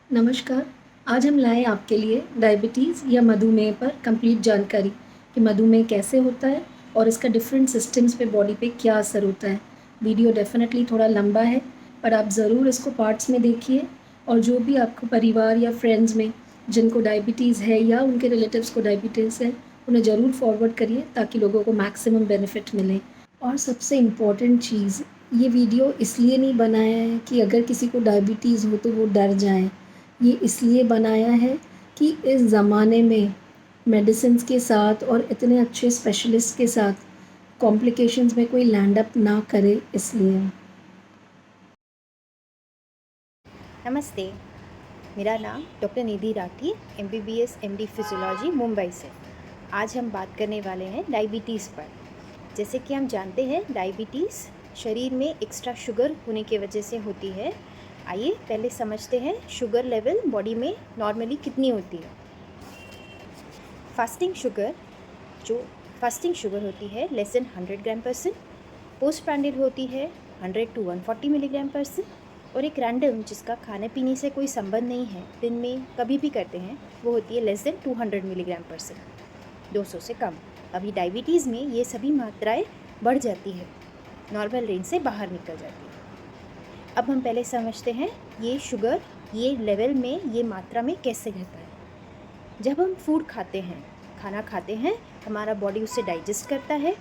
नमस्कार। आज हम लाए आपके लिए डायबिटीज़ या मधुमेह पर कंप्लीट जानकारी कि मधुमेह कैसे होता है और इसका डिफरेंट सिस्टम्स पे बॉडी पे क्या असर होता है। वीडियो डेफ़िनेटली थोड़ा लंबा है, पर आप ज़रूर इसको पार्ट्स में देखिए और जो भी आपको परिवार या फ्रेंड्स में जिनको डायबिटीज़ है या उनके रिलेटिव्स को डायबिटीज़ है, उन्हें ज़रूर फॉरवर्ड करिए ताकि लोगों को मैक्सिमम बेनिफिट मिले। और सबसे इम्पोर्टेंट चीज़, ये वीडियो इसलिए नहीं बनाया है कि अगर किसी को डायबिटीज़ हो तो वो डर जाएँ। ये इसलिए बनाया है कि इस ज़माने में मेडिसिन्स के साथ और इतने अच्छे स्पेशलिस्ट के साथ कॉम्प्लिकेशंस में कोई लैंड अप ना करे इसलिए। नमस्ते। मेरा नाम doctor Nidhi Rathi, MBBS MD physiology, Mumbai से। आज हम बात करने वाले हैं डायबिटीज़ पर। जैसे कि हम जानते हैं, डायबिटीज़ शरीर में एक्स्ट्रा शुगर होने की वजह से होती है। आइए पहले समझते हैं शुगर लेवल बॉडी में नॉर्मली कितनी होती है। फास्टिंग शुगर होती है लेस देन 100 ग्राम परसेंट। पोस्ट प्रांडियल होती है 100 to 140 मिलीग्राम परसेंट। और एक रैंडम जिसका खाने पीने से कोई संबंध नहीं है, दिन में कभी भी करते हैं, वो होती है लेस देन 200 मिलीग्राम परसेंट, 200 से कम। अभी डायबिटीज़ में ये सभी मात्राएं बढ़ जाती है, नॉर्मल रेंज से बाहर निकल जाती है। अब हम पहले समझते हैं ये शुगर ये लेवल में, ये मात्रा में कैसे रहता है। जब हम फूड खाते हैं, खाना खाते हैं, हमारा बॉडी उसे डाइजेस्ट करता है।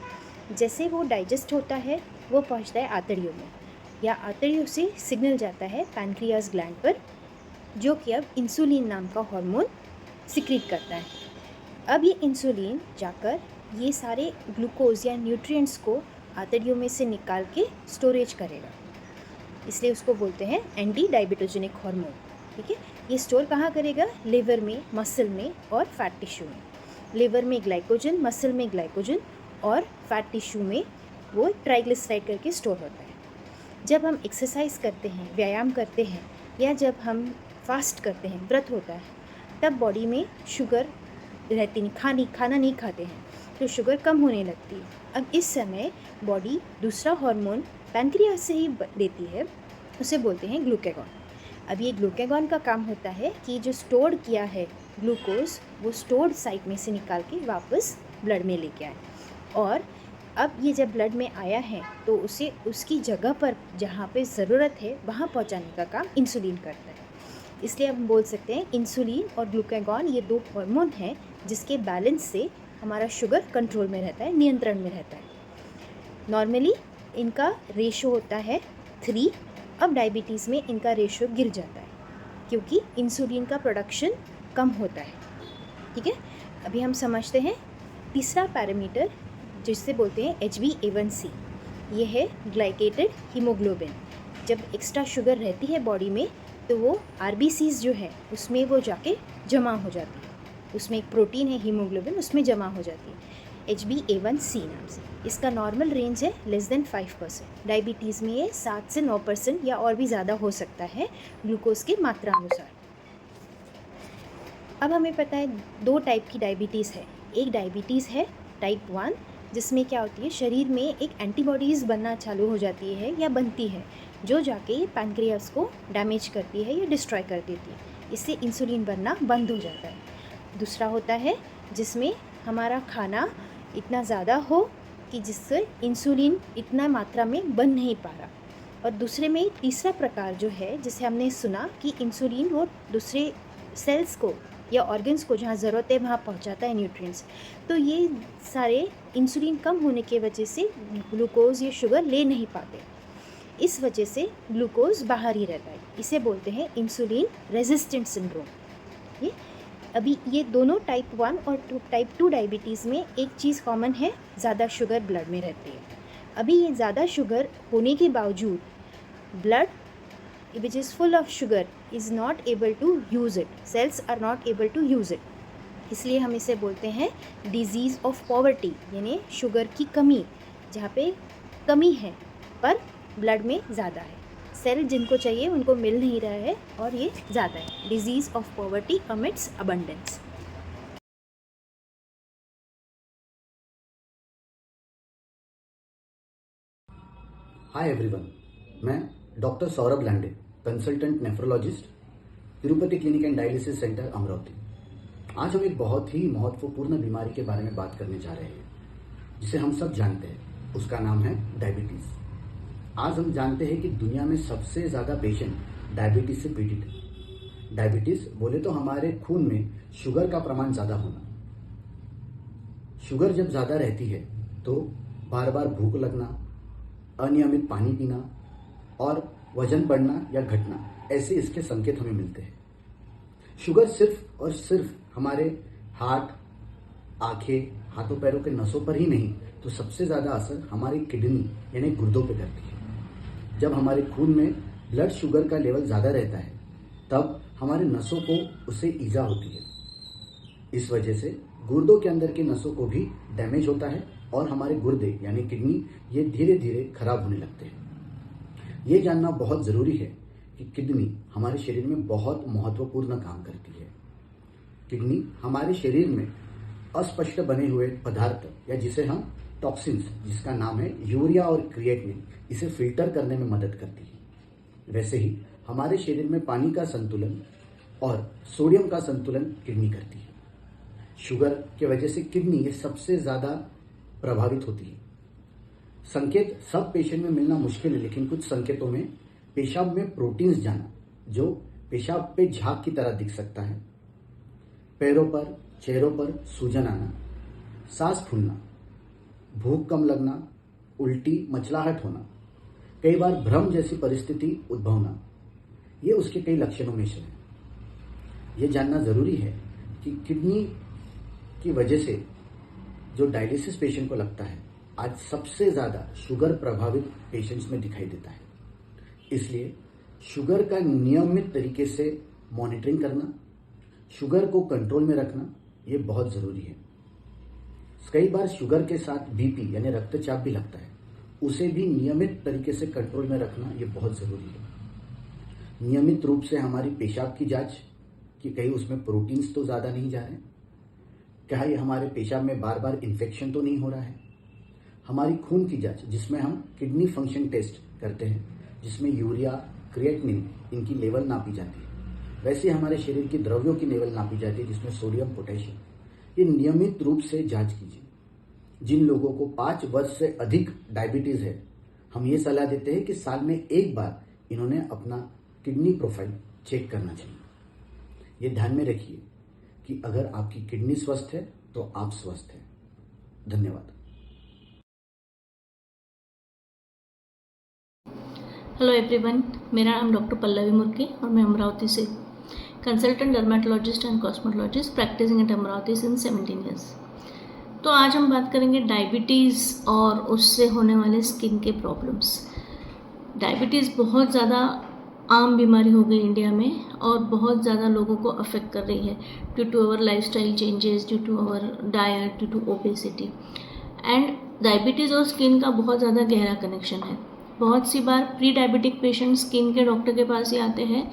जैसे वो डाइजेस्ट होता है, वो पहुंचता है आंतड़ियों में, या आंतड़ियों से सिग्नल जाता है पैनक्रियाज ग्लैंड पर, जो कि अब इंसुलिन नाम का हार्मोन सिक्रीट करता है। अब ये इंसुलिन जाकर ये सारे ग्लूकोज या न्यूट्रिएंट्स को आंतड़ियों में से निकाल के स्टोरेज करेगा, इसलिए उसको बोलते हैं एंटी डायबिटोजेनिक हार्मोन। ठीक है, ये स्टोर कहाँ करेगा? लिवर में, मसल में और फैट टिश्यू में। लिवर में ग्लाइकोजन, मसल में ग्लाइकोजन और फैट टिश्यू में वो ट्राइग्लिसराइड करके स्टोर होता है। जब हम एक्सरसाइज करते हैं, व्यायाम करते हैं, या जब हम फास्ट करते हैं, व्रत होता है, तब बॉडी में शुगर रहती नहीं, खाना नहीं खाते हैं तो शुगर कम होने लगती है। अब इस समय बॉडी दूसरा हार्मोन पैनक्रियास से ही देती है, उसे बोलते हैं ग्लूकेगॉन। अब ये ग्लूकेगॉन का काम होता है कि जो स्टोर किया है ग्लूकोज, वो स्टोर्ड साइट में से निकाल के वापस ब्लड में लेके आए। और अब ये जब ब्लड में आया है तो उसे उसकी जगह पर जहाँ पे ज़रूरत है वहाँ पहुँचाने का काम इंसुलिन करता है। इसलिए हम बोल सकते हैं इंसुलिन और ग्लूकेगॉन ये दो हार्मोन हैं जिसके बैलेंस से हमारा शुगर कंट्रोल में रहता है, नियंत्रण में रहता है। नॉर्मली इनका रेशो होता है 3। अब डायबिटीज़ में इनका रेशो गिर जाता है क्योंकि इंसुलिन का प्रोडक्शन कम होता है। ठीक है, अभी हम समझते हैं तीसरा पैरामीटर जिससे बोलते हैं HbA1c। ये है ग्लाइकेटेड हीमोग्लोबिन। जब एक्स्ट्रा शुगर रहती है बॉडी में तो वो RBCs जो है उसमें वो जाके जमा हो जाती है। उसमें एक प्रोटीन है हीमोग्लोबिन, उसमें जमा हो जाती है HbA1c नाम से। इसका नॉर्मल रेंज है लेस देन 5%। डायबिटीज़ में ये 7 से 9% या और भी ज़्यादा हो सकता है ग्लूकोज की मात्रा अनुसार। अब हमें पता है दो टाइप की डायबिटीज़ है। एक डायबिटीज़ है टाइप 1, जिसमें क्या होती है, शरीर में एक एंटीबॉडीज़ बनना चालू हो जाती है या बनती है, जो जाके पैनक्रियास को डैमेज करती है या डिस्ट्रॉय कर देती है। इससे इंसुलिन बनना बंद हो जाता है। दूसरा होता है जिसमें हमारा खाना इतना ज़्यादा हो कि जिससे इंसुलिन इतना मात्रा में बन नहीं पा रहा। और दूसरे में तीसरा प्रकार जो है, जिसे हमने सुना कि इंसुलिन वो दूसरे सेल्स को या ऑर्गन्स को जहाँ ज़रूरत है वहाँ पहुँचाता है न्यूट्रिएंट्स। तो ये सारे इंसुलिन कम होने की वजह से ग्लूकोज या शुगर ले नहीं पाते, इस वजह से ग्लूकोज बाहर ही रहता है। इसे बोलते हैं इंसुलिन रेजिस्टेंट सिंड्रोम। ये दोनों टाइप 1 और टाइप 2 डायबिटीज़ में एक चीज़ कॉमन है, ज़्यादा शुगर ब्लड में रहती है। अभी ये ज़्यादा शुगर होने के बावजूद blood which is full of sugar is not able to use it, cells are not able to use it, इसलिए हम इसे बोलते हैं डिजीज़ ऑफ पॉवर्टी, यानी शुगर की कमी, जहाँ पे कमी है पर ब्लड में ज़्यादा है, सेल जिनको चाहिए उनको मिल नहीं रहा है और ये ज़्यादा है। Disease of poverty amidst abundance. Hi everyone, मैं doctor Saurabh Lande, consultant nephrologist, Tirupati clinic and dialysis centre Amravati. आज हम एक बहुत ही महत्वपूर्ण बीमारी के बारे में बात करने जा रहे हैं, जिसे हम सब जानते हैं। उसका नाम है डायबिटीज। आज हम जानते हैं कि दुनिया में सबसे ज्यादा पेशेंट डायबिटीज से पीड़ित है। डायबिटीज बोले तो हमारे खून में शुगर का प्रमाण ज्यादा होना। शुगर जब ज्यादा रहती है तो बार बार भूख लगना, अनियमित पानी पीना और वजन बढ़ना या घटना, ऐसे इसके संकेत हमें मिलते हैं। शुगर सिर्फ और सिर्फ हमारे हार्ट, आंखें, हाथों पैरों के नसों पर ही नहीं, तो सबसे ज्यादा असर हमारी किडनी यानी गुर्दों पे करती है। जब हमारे खून में ब्लड शुगर का लेवल ज्यादा रहता है तब हमारे नसों को उससे ईजा होती है। इस वजह से गुर्दों के अंदर की नसों को भी डैमेज होता है और हमारे गुर्दे यानी किडनी ये धीरे धीरे खराब होने लगते हैं। ये जानना बहुत जरूरी है कि किडनी हमारे शरीर में बहुत महत्वपूर्ण काम करती है। किडनी हमारे शरीर में अस्पष्ट बने हुए पदार्थ या जिसे हम टॉक्सिन्स, जिसका नाम है यूरिया और क्रिएटिनिन, इसे फिल्टर करने में मदद करती है। वैसे ही हमारे शरीर में पानी का संतुलन और सोडियम का संतुलन किडनी करती है। शुगर की वजह से किडनी ये सबसे ज्यादा प्रभावित होती है। संकेत सब पेशेंट में मिलना मुश्किल है, लेकिन कुछ संकेतों में पेशाब में प्रोटीन्स जाना, जो पेशाब पे झाग की तरह दिख सकता है, पैरों पर, चेहरों पर सूजन आना, सांस फूलना, भूख कम लगना, उल्टी, मचलाहट होना, कई बार भ्रम जैसी परिस्थिति उद्भवना, ये उसके कई लक्षणों में से हैं। ये जानना जरूरी है कि किडनी की वजह से जो डायलिसिस पेशेंट को लगता है, आज सबसे ज्यादा शुगर प्रभावित पेशेंट्स में दिखाई देता है। इसलिए शुगर का नियमित तरीके से मॉनिटरिंग करना, शुगर को कंट्रोल में रखना, ये बहुत जरूरी है। कई बार शुगर के साथ बीपी यानी रक्तचाप भी लगता है, उसे भी नियमित तरीके से कंट्रोल में रखना ये बहुत जरूरी है। नियमित रूप से हमारी पेशाब की जांच कि कहीं उसमें प्रोटीन्स तो ज्यादा नहीं जा रहे, क्या ये हमारे पेशाब में बार बार इन्फेक्शन तो नहीं हो रहा है। हमारी खून की जांच, जिसमें हम किडनी फंक्शन टेस्ट करते हैं, जिसमें यूरिया, क्रिएटिनिन इनकी लेवल नापी जाती है। वैसे हमारे शरीर की द्रव्यों की लेवल नापी जाती है, जिसमें सोडियम, पोटेशियम, ये नियमित रूप से जांच कीजिए। जिन लोगों को 5 वर्ष से अधिक डायबिटीज है, हम ये सलाह देते हैं कि साल में एक बार इन्होंने अपना किडनी प्रोफाइल चेक करना चाहिए। ये ध्यान में रखिए कि अगर आपकी किडनी स्वस्थ है तो आप स्वस्थ हैं। धन्यवाद। हेलो एवरीवन, मेरा नाम डॉक्टर पल्लवी मुर्गी और मैं अमरावती से consultant dermatologist and cosmetologist practising at Amravati since 17 years. तो आज हम बात करेंगे डायबिटीज़ और उससे होने वाले स्किन के प्रॉब्लम्स। डायबिटीज़ बहुत ज़्यादा आम बीमारी हो गई इंडिया में और बहुत ज़्यादा लोगों को अफेक्ट कर रही है due to our lifestyle changes, due to our diet, due to obesity. And diabetes और स्किन का बहुत ज़्यादा गहरा कनेक्शन है। बहुत सी बार प्री डायबिटिक पेशेंट स्किन के डॉक्टर के पास ही आते हैं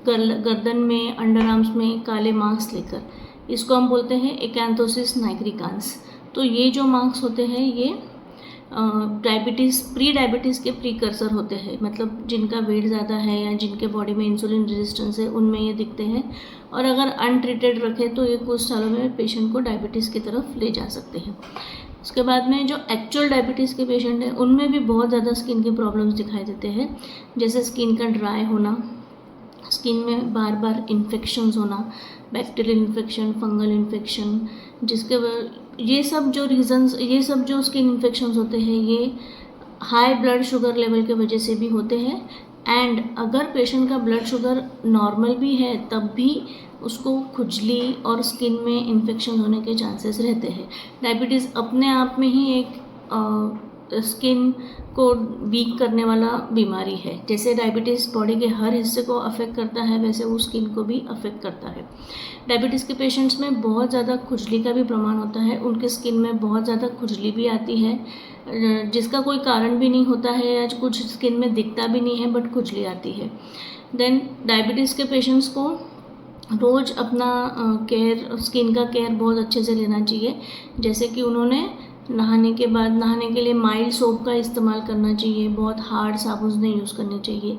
गर्दन में, अंडर आर्म्स में काले मार्क्स लेकर। इसको हम बोलते हैं एक्यांथोसिस नाइग्रिकांस। तो ये जो मार्क्स होते हैं ये डायबिटीज़, प्री डायबिटीज़ के प्रीकर्सर होते हैं, मतलब जिनका वेट ज़्यादा है या जिनके बॉडी में इंसुलिन रेजिस्टेंस है उनमें ये दिखते हैं। और अगर अनट्रीटेड रखें तो ये कुछ सालों में पेशेंट को डायबिटीज़ की तरफ ले जा सकते हैं। उसके बाद में जो एक्चुअल डायबिटीज़ के पेशेंट हैं उनमें भी बहुत ज़्यादा स्किन के प्रॉब्लम्स दिखाई देते हैं, जैसे स्किन का ड्राई होना, स्किन में बार बार इन्फेक्शंस होना, बैक्टीरियल इन्फेक्शन, फंगल इन्फेक्शन, जिसके ये सब जो रीज़न्स, ये सब जो स्किन इन्फेक्शंस होते हैं ये हाई ब्लड शुगर लेवल के वजह से भी होते हैं। एंड अगर पेशेंट का ब्लड शुगर नॉर्मल भी है तब भी उसको खुजली और स्किन में इन्फेक्शन होने के चांसेस रहते हैं। डायबिटीज़ अपने आप में ही एक स्किन को वीक करने वाला बीमारी है। जैसे डायबिटीज़ बॉडी के हर हिस्से को अफेक्ट करता है, वैसे वो स्किन को भी अफेक्ट करता है। डायबिटीज़ के पेशेंट्स में बहुत ज़्यादा खुजली का भी प्रमाण होता है। उनके स्किन में बहुत ज़्यादा खुजली भी आती है, जिसका कोई कारण भी नहीं होता है या कुछ स्किन में दिखता भी नहीं है, बट खुजली आती है। देन डायबिटीज़ के पेशेंट्स को रोज़ अपना केयर, स्किन का केयर बहुत अच्छे से लेना चाहिए। जैसे कि उन्होंने नहाने के बाद नहाने के लिए माइल्ड सोप का इस्तेमाल करना चाहिए, बहुत हार्ड साबुन नहीं यूज़ करने चाहिए।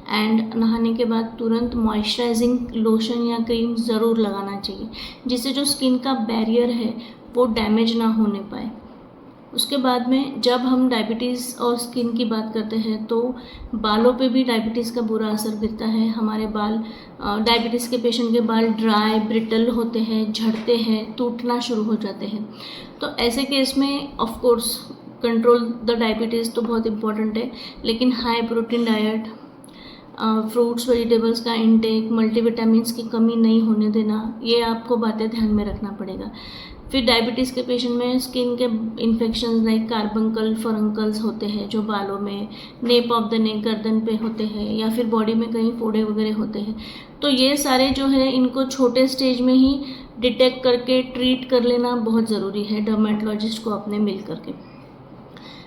एंड नहाने के बाद तुरंत मॉइस्चराइजिंग लोशन या क्रीम ज़रूर लगाना चाहिए, जिससे जो स्किन का बैरियर है वो डैमेज ना होने पाए। उसके बाद में जब हम डायबिटीज़ और स्किन की बात करते हैं तो बालों पे भी डायबिटीज़ का बुरा असर गिरता है। हमारे बाल डायबिटीज़ के पेशेंट के बाल ड्राई ब्रिटल होते हैं, झड़ते हैं, टूटना शुरू हो जाते हैं। तो ऐसे केस में of course control the diabetes तो बहुत इम्पॉर्टेंट है, लेकिन high protein diet, fruits vegetables का इंटेक, मल्टीविटामिन्स की कमी नहीं होने देना, ये आपको बातें ध्यान में रखना पड़ेगा। फिर डायबिटीज़ के पेशेंट में स्किन के इन्फेक्शन लाइक कार्बंकल फरंकल्स होते हैं जो बालों में, नेप ऑफ द नेक गर्दन पे होते हैं, या फिर बॉडी में कहीं फोड़े वगैरह होते हैं। तो ये सारे जो है इनको छोटे स्टेज में ही डिटेक्ट करके ट्रीट कर लेना बहुत ज़रूरी है डर्मेटोलॉजिस्ट को अपने मिल करके।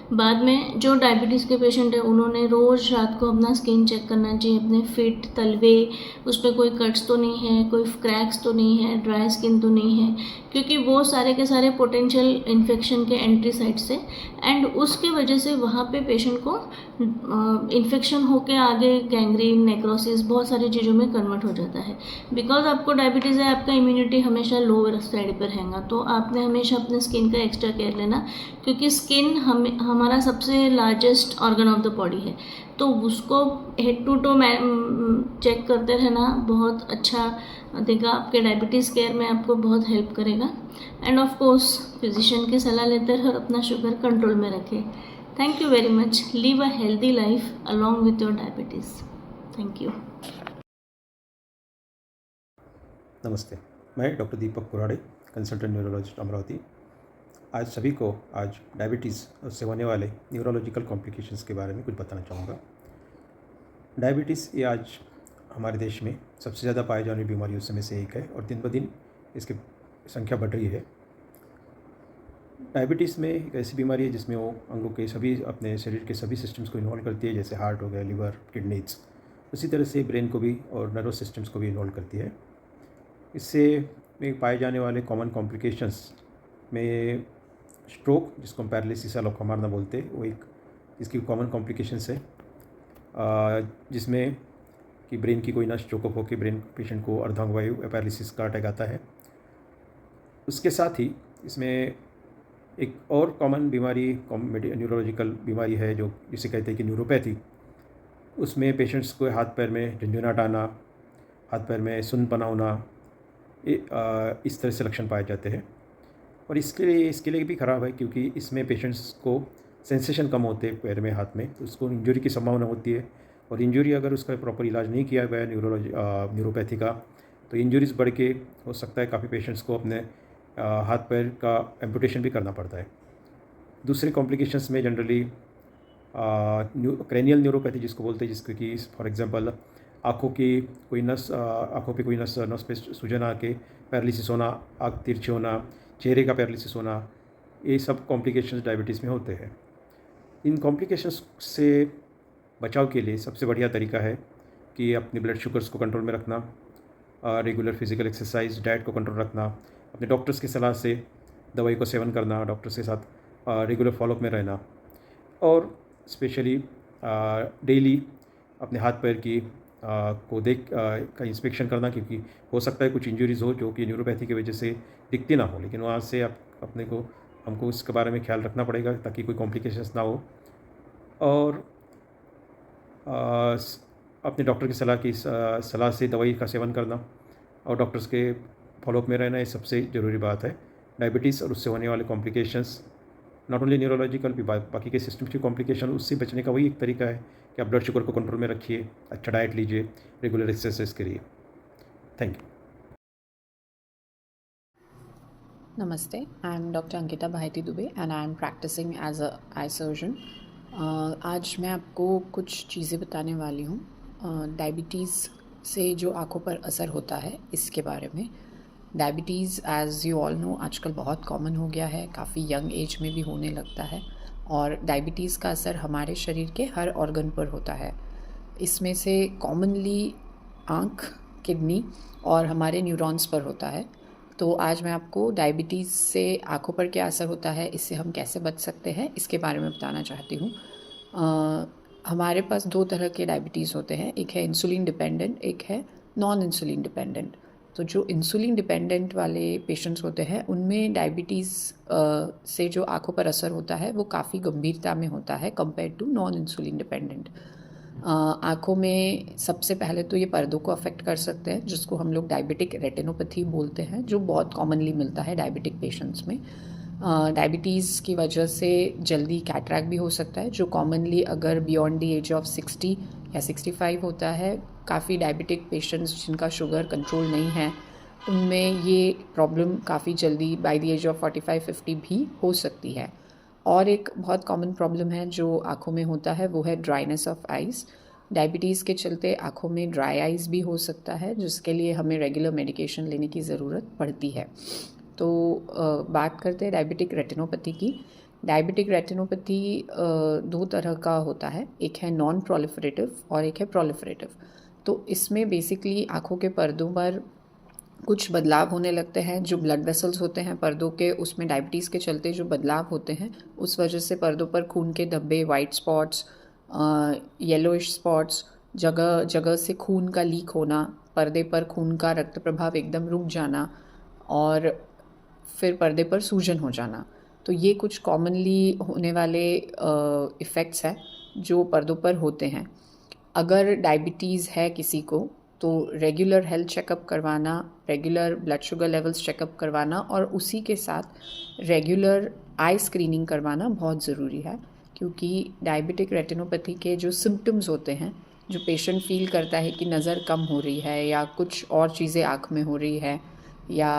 बाद में जो डायबिटीज़ के पेशेंट है उन्होंने रोज़ रात को अपना स्किन चेक करना चाहिए, अपने फिट तलवे, उस पर कोई कट्स तो नहीं है, कोई क्रैक्स तो नहीं है, ड्राई स्किन तो नहीं है, क्योंकि वो सारे के सारे पोटेंशियल इन्फेक्शन के एंट्री साइट से, एंड उसके वजह से वहाँ पे पेशेंट को इन्फेक्शन होके आगे गैंग्रीन, नेक्रोसिस, बहुत सारी चीज़ों में कन्वर्ट हो जाता है। बिकॉज आपको डायबिटीज़ है, आपका इम्यूनिटी हमेशा लो साइड पर रहेगा, तो आपने हमेशा अपने स्किन का एक्स्ट्रा केयर लेना, क्योंकि स्किन हमारा सबसे largest organ of the body है, तो उसको हेड टू टो चेक करते रहना बहुत अच्छा देगा, आपके डायबिटीज़ केयर में आपको बहुत हेल्प करेगा। एंड ऑफ कोर्स फिजिशियन की सलाह लेते रहे और अपना शुगर कंट्रोल में रखें। Thank you very much. Live a healthy life along with your diabetes. Thank you. नमस्ते, मैं डॉक्टर दीपक कुराड़े, कंसल्टेंट न्यूरोलॉजिस्ट अमरावती। आज सभी को डायबिटीज़ से होने वाले न्यूरोलॉजिकल कॉम्प्लिकेशंस के बारे में कुछ बताना चाहूँगा। डायबिटीज़ ये आज हमारे देश में सबसे ज़्यादा पाए जाने वाली बीमारियों में से एक है और दिन ब दिन इसकी संख्या बढ़ रही है। डायबिटीज़ में एक ऐसी बीमारी है जिसमें वो अंगों के सभी, अपने शरीर के सभी सिस्टम्स को इन्वॉल्व करती है, जैसे हार्ट हो गया, लिवर, किडनीज, उसी तरह से ब्रेन को भी और नर्वस सिस्टम्स को भी इन्वॉल्व करती है। इससे में पाए जाने वाले कॉमन कॉम्प्लिकेशंस में स्ट्रोक, जिसको हम पैरालिसिस ऑफ हमारा बोलते हैं, वो एक इसकी कॉमन कॉम्प्लिकेशंस है, जिसमें कि ब्रेन की कोई नस चोकअप होकर ब्रेन पेशेंट को अर्धांगवायु या पैरालिसिस का अटैक आता है। उसके साथ ही इसमें एक और कॉमन बीमारी न्यूरोलॉजिकल बीमारी है जो जिसे कहते हैं कि न्यूरोपैथी। उसमें पेशेंट्स को हाथ पैर में झंझनाहट आना, हाथ पैर में सुन्नपना होना, इस तरह से लक्षण पाए जाते हैं। और इसके लिए भी ख़राब है, क्योंकि इसमें पेशेंट्स को सेंसेशन कम होते हैं पैर में, हाथ में, तो उसको इंजरी की संभावना होती है। और इंजरी अगर उसका प्रॉपर इलाज नहीं किया गया न्यूरोपैथी का, तो इंजरीज बढ़ के हो सकता है काफ़ी पेशेंट्स को अपने हाथ पैर का एम्पुटेशन भी करना पड़ता है। दूसरे कॉम्प्लिकेशंस में जनरली क्रेनियल न्यूरोपैथी जिसको बोलते हैं, जिसको कि फॉर एग्जांपल आँखों पे कोई नस पे सूजन आके पैरालिसिस होना, आँख तिरछी होना, चेहरे का पैरालिसिस होना, ये सब कॉम्प्लिकेशंस डायबिटीज़ में होते हैं। इन कॉम्प्लिकेशंस से बचाव के लिए सबसे बढ़िया तरीका है कि अपने ब्लड शुगर्स को कंट्रोल में रखना, रेगुलर फिजिकल एक्सरसाइज, डाइट को कंट्रोल रखना, अपने डॉक्टर्स की सलाह से दवाई को सेवन करना, डॉक्टर्स के साथ रेगुलर फॉलोअप में रहना, और स्पेशली डेली अपने हाथ पैर की को का इंस्पेक्शन करना, क्योंकि हो सकता है कुछ इंजरीज़ हो जो कि न्यूरोपैथी की वजह से दिखती ना हो, लेकिन वहाँ से हमको इसके बारे में ख्याल रखना पड़ेगा ताकि कोई कॉम्प्लिकेशंस ना हो। और अपने डॉक्टर की सलाह से दवाई का सेवन करना और डॉक्टर्स के फॉलोअप में रहना, ये सबसे ज़रूरी बात है। डायबिटीज़ और उससे होने वाले कॉम्प्लिकेशंस, नॉट ओनली न्यूरोलॉजिकल भी बाकी के सिस्टम की कॉम्प्लिकेशन, उससे बचने का वही एक तरीका है कि आप ब्लड शुगर को कंट्रोल में रखिए, अच्छा डाइट लीजिए, रेगुलर एक्सरसाइज करिए। Thank you. Namaste, I am Dr. Ankita Bhayati Dubey and I am practicing as a eye surgeon. आज मैं आपको कुछ चीज़ें बताने वाली हूँ डायबिटीज़ से जो आँखों पर असर होता है इसके बारे में। Diabetes as you all know आजकल बहुत कॉमन हो गया है, काफ़ी यंग एज में भी होने लगता है, और डायबिटीज़ का असर हमारे शरीर के हर ऑर्गन पर होता है। इसमें से कॉमनली आँख, किडनी और हमारे न्यूरॉन्स पर होता है। तो आज मैं आपको डायबिटीज़ से आँखों पर क्या असर होता है, इससे हम कैसे बच सकते हैं, इसके बारे में बताना चाहती हूँ। हमारे पास 2 तरह के डायबिटीज़ होते हैं, एक है इंसुलिन डिपेंडेंट, एक है नॉन इंसुलिन डिपेंडेंट। तो जो इंसुलिन डिपेंडेंट वाले पेशेंट्स होते हैं उनमें डायबिटीज़ से जो आँखों पर असर होता है वो काफ़ी गंभीरता में होता है compare to non insulin dependent. आँखों में सबसे पहले तो ये पर्दों को अफेक्ट कर सकते हैं, जिसको हम लोग डायबिटिक रेटिनोपैथी बोलते हैं, जो बहुत कॉमनली मिलता है डायबिटिक पेशेंट्स में। डायबिटीज़ की वजह से जल्दी कैटरैक्ट भी हो सकता है, जो कॉमनली अगर बियॉन्ड द एज ऑफ 60 या 65 होता है। काफ़ी डायबिटिक पेशेंट्स जिनका शुगर कंट्रोल नहीं है उनमें ये प्रॉब्लम काफ़ी जल्दी बाय द एज ऑफ 45-50 भी हो सकती है। और एक बहुत कॉमन प्रॉब्लम है जो आँखों में होता है, वो है ड्राइनेस ऑफ आइज़। डायबिटीज़ के चलते आँखों में ड्राई आइज़ भी हो सकता है, जिसके लिए हमें रेगुलर मेडिकेशन लेने की ज़रूरत पड़ती है। तो बात करते हैं डायबिटिक रेटिनोपैथी की। डायबिटिक रेटिनोपैथी 2 तरह का होता है, एक है नॉन प्रोलिफरेटिव और एक है प्रोलिफरेटिव। तो इसमें बेसिकली आँखों के पर्दों पर कुछ बदलाव होने लगते हैं। जो ब्लड वेसल्स होते हैं पर्दों के, उसमें डायबिटीज़ के चलते जो बदलाव होते हैं उस वजह से पर्दों पर खून के धब्बे, वाइट स्पॉट्स, येलोइश स्पॉट्स, जगह जगह से खून का लीक होना, पर्दे पर खून का रक्त प्रभाव एकदम रुक जाना और फिर पर्दे पर सूजन हो जाना। तो ये कुछ कॉमनली होने वाले इफ़ेक्ट्स हैं जो पर्दों पर होते हैं। अगर डायबिटीज़ है किसी को तो रेगुलर हेल्थ चेकअप करवाना, regular blood sugar levels checkup करवाना और उसी के साथ रेगुलर आई स्क्रीनिंग करवाना बहुत ज़रूरी है। क्योंकि डायबिटिक रेटिनोपैथी के जो सिम्पटम्स होते हैं, जो पेशेंट फील करता है कि नज़र कम हो रही है या कुछ और चीज़ें आँख में हो रही है या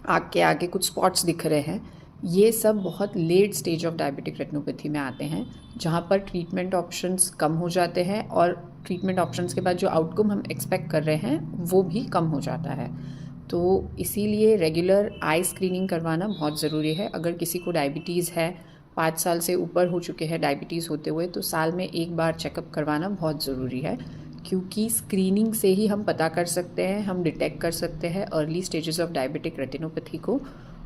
आँख के आगे कुछ स्पॉट्स दिख रहे हैं, ये सब बहुत late stage of diabetic retinopathy में आते हैं, जहाँ पर ट्रीटमेंट ऑप्शंस कम हो जाते हैं और ट्रीटमेंट ऑप्शंस के बाद जो आउटकम हम एक्सपेक्ट कर रहे हैं वो भी कम हो जाता है। तो इसीलिए रेगुलर आई स्क्रीनिंग करवाना बहुत ज़रूरी है। अगर किसी को डायबिटीज़ है, 5 साल से ऊपर हो चुके हैं डायबिटीज़ होते हुए, तो साल में 1 बार चेकअप करवाना बहुत ज़रूरी है। क्योंकि स्क्रीनिंग से ही हम पता कर सकते हैं, हम डिटेक्ट कर सकते हैं early stages of diabetic retinopathy को।